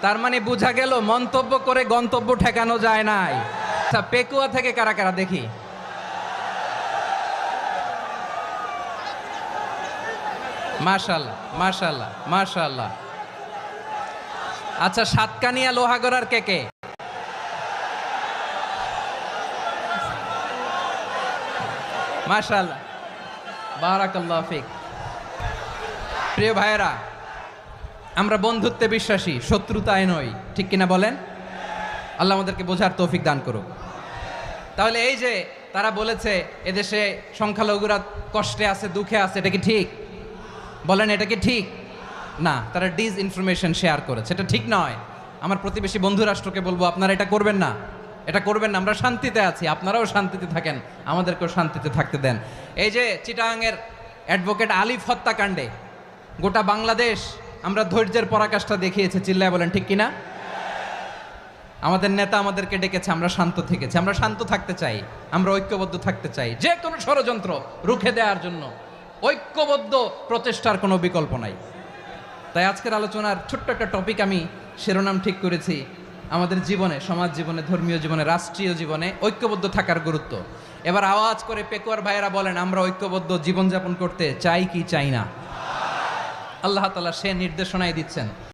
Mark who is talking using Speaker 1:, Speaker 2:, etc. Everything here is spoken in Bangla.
Speaker 1: তার মানে বোঝা গেল মন্তব্য করে গন্তব্য ঠেকানো যায় নাই। আচ্ছা, পেকুয়া থেকে কারা কারা দেখি? মাশাআল্লাহ মাশাআল্লাহ মাশাআল্লাহ। আচ্ছা, সাতকানিয়া লোহাগড়ার কে কে? মাশাআল্লাহ, বারাকাল্লাহু ফিক। প্রিয় ভাইয়েরা, আমরা বন্ধুত্বে বিশ্বাসী, শত্রুতায় নই, ঠিক কিনা বলেন? আল্লাহ আমাদেরকে বোঝার তৌফিক দান করুক। তাহলে এই যে তারা বলেছে এদেশে সংখ্যালঘুরা কষ্টে আছে, দুঃখে আছে, এটা কি ঠিক? বলেন, এটা কি ঠিক? না, তারা ডিস ইনফরমেশন শেয়ার করেছে, এটা ঠিক নয়। আমার প্রতিবেশী বন্ধু রাষ্ট্রকে বলবো, আপনারা এটা করবেন না, এটা করবেন না। আমরা শান্তিতে আছি, আপনারাও শান্তিতে থাকেন, আমাদেরকেও শান্তিতে থাকতে দেন। এই যে চিটাগাংয়ের অ্যাডভোকেট আলিফ হত্যাকাণ্ডে গোটা বাংলাদেশ আমরা ধৈর্যের পরাকাষ্ঠা দেখিয়েছে, চিল্লায় বলেন ঠিক কিনা? আমাদের নেতা আমাদেরকে ডেকেছে, আমরা শান্ত থেকেছি। আমরা শান্ত থাকতে চাই, আমরা ঐক্যবদ্ধ থাকতে চাই। যে কোনো ষড়যন্ত্র রুখে দেওয়ার জন্য ঐক্যবদ্ধ প্রচেষ্টার কোনো বিকল্প নাই। তাই আজকের আলোচনার ছোট্ট একটা টপিক আমি শিরোনাম ঠিক করেছি, আমাদের জীবনে, সমাজ জীবনে, ধর্মীয় জীবনে, রাষ্ট্রীয় জীবনে ঐক্যবদ্ধ থাকার গুরুত্ব। এবার আওয়াজ করে পেকুয়ার ভাইয়েরা বলেন, আমরা ঐক্যবদ্ধ জীবনযাপন করতে চাই কি চাই না? আল্লাহ তাআলা সে নির্দেশনাই দিচ্ছেন।